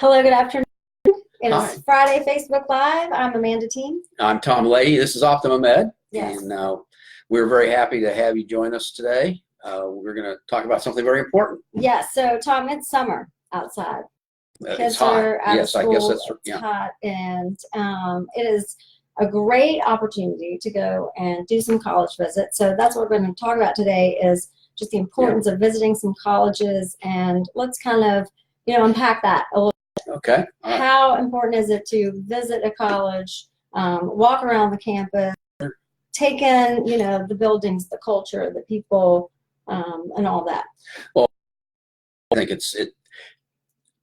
Hello, good afternoon. It Hi, is Friday Facebook Live. I'm Amanda Teen. I'm Tom Leahy. This is Optimum Ed, Yes. and we're very happy to have you join us today. We're going to talk about something very important. Yes, so Tom, it's summer outside. It's Kids hot. are out of Yes, I school. guess that's It's yeah. hot, and it is a great opportunity to go and do some college visits. So that's what we're going to talk about today is just the importance of visiting some colleges, and let's kind of, unpack that a little. Okay. All right. How important is it to visit a college, walk around the campus, take in, the buildings, the culture, the people, and all that? Well, I think it's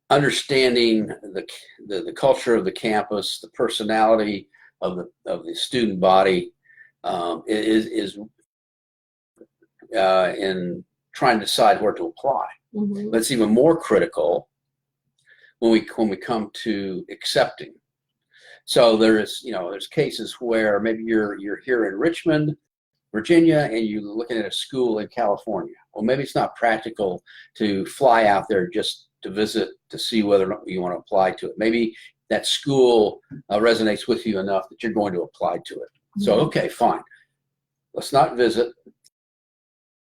understanding the culture of the campus, the personality of the student body is in trying to decide where to apply. Mm-hmm. But it's even more critical when we come to accepting. So there's cases where maybe you're here in Richmond, Virginia, and you're looking at a school in California. Well, maybe it's not practical to fly out there just to visit to see whether or not you want to apply to it. Maybe that school resonates with you enough that you're going to apply to it. Mm-hmm. So, okay, fine. Let's not visit.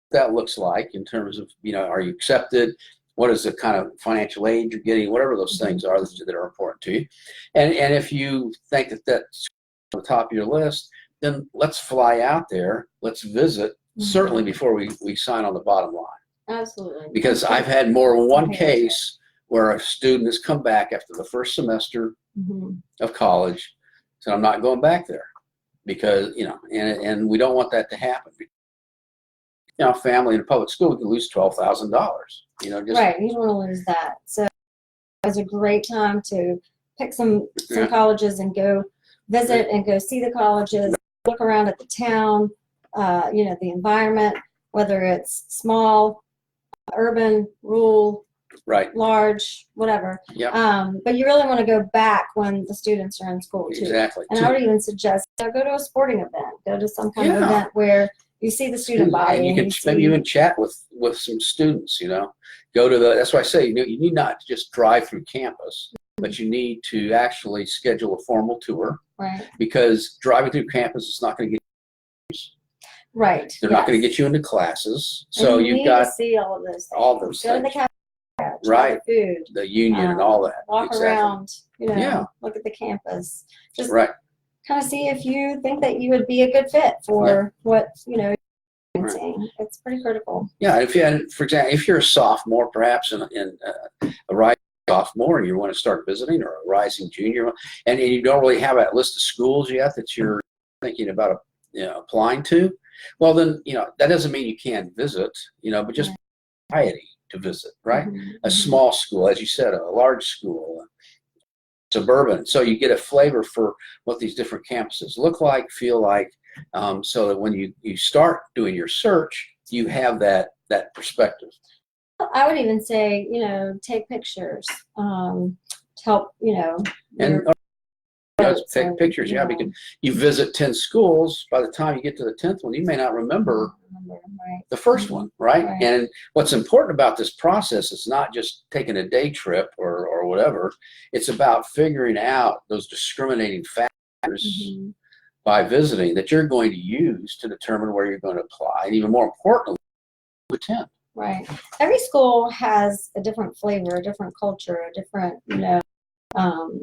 That looks like in terms of, are you accepted? What is the kind of financial aid you're getting? Whatever those things are that are important to you. And if you think that that's on the top of your list, then let's fly out there. Let's visit, certainly before we sign on the bottom line. Absolutely. Because I've had more than one case where a student has come back after the first semester of college, said, I'm not going back there. Because, and we don't want that to happen. Family in a public school can lose $12,000. Right, you don't want to lose that. So it was a great time to pick some colleges and go visit and go see the colleges, look around at the town, the environment, whether it's small, urban, rural, large, whatever. But you really want to go back when the students are in school too. Exactly. And I would even suggest go to a sporting event, go to some kind of event where you see the student body. And you can maybe even chat with some students, Go to that's why I say, you need not just drive through campus, but you need to actually schedule a formal tour. Right. Because driving through campus is not going to get you. Right. They're not going to get you into classes. So you've got to see all of those things. All those Go things. to the cafeteria, right. The food. The union and all that. Walk around, look at the campus. Just kind of see if you think that you would be a good fit for what, you're experiencing. It's pretty critical. Yeah, for example, if you're a sophomore, perhaps in a rising sophomore, and you want to start visiting, or a rising junior, and you don't really have that list of schools yet that you're thinking about applying to, well, then, that doesn't mean you can't visit, but just variety to visit, right? A small school, as you said, a large school, suburban. So you get a flavor for what these different campuses look like, feel like, so that when you start doing your search, you have that perspective. I would even say, take pictures to help, and take pictures, because you visit 10 schools. By the time you get to the 10th one, you may not remember the first one, right? And what's important about this process is not just taking a day trip or whatever. It's about figuring out those discriminating factors by visiting that you're going to use to determine where you're going to apply, and even more importantly, attend. Right. Every school has a different flavor, a different culture, a different,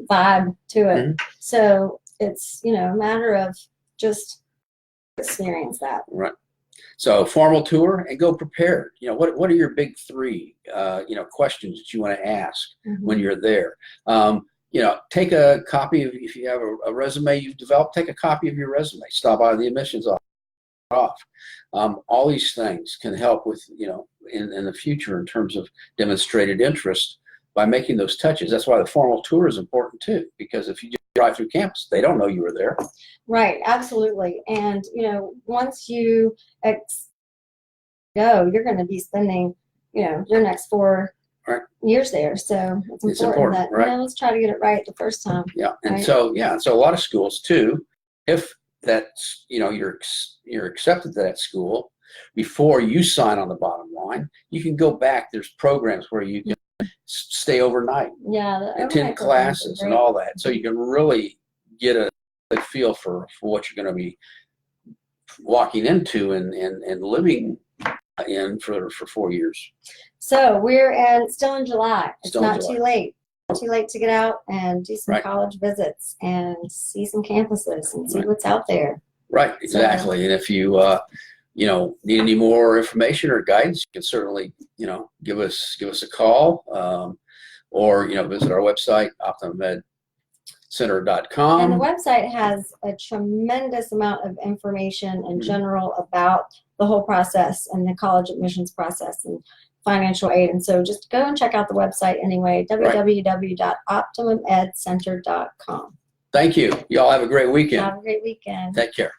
vibe to it. So it's, a matter of just experience that. Right. So formal tour and go prepared. What are your big three, questions that you want to ask when you're there? Take a copy of, if you have a resume you've developed, take a copy of your resume. Stop by the admissions office. All these things can help with, in the future in terms of demonstrated interest by making those touches. That's why the formal tour is important too, because if you just drive through campus, they don't know you were there. Right, absolutely. And, once you go, you're going to be spending, your next 4 years there. So it's important that, let's try to get it right the first time. Yeah. And so a lot of schools too, if that's, you're accepted to that school before you sign on the bottom line, you can go back. There's programs where you can stay overnight, Yeah. The attend overnight programs are classes and great. all that. So you can really get a feel for what you're going to be walking into and living in for 4 years. So still in July. It's Still in not July. too late. Too late to get out and do some Right. college visits and see some campuses and see Right. what's out there. Right, exactly. And if you need any more information or guidance, you can certainly give us a call, or visit our website optimumedcenter.com. And the website has a tremendous amount of information in Mhm. general about the whole process and the college admissions process and financial aid. And so just go and check out the website anyway, www.optimumedcenter.com. Thank you. Y'all have a great weekend. Have a great weekend. Take care.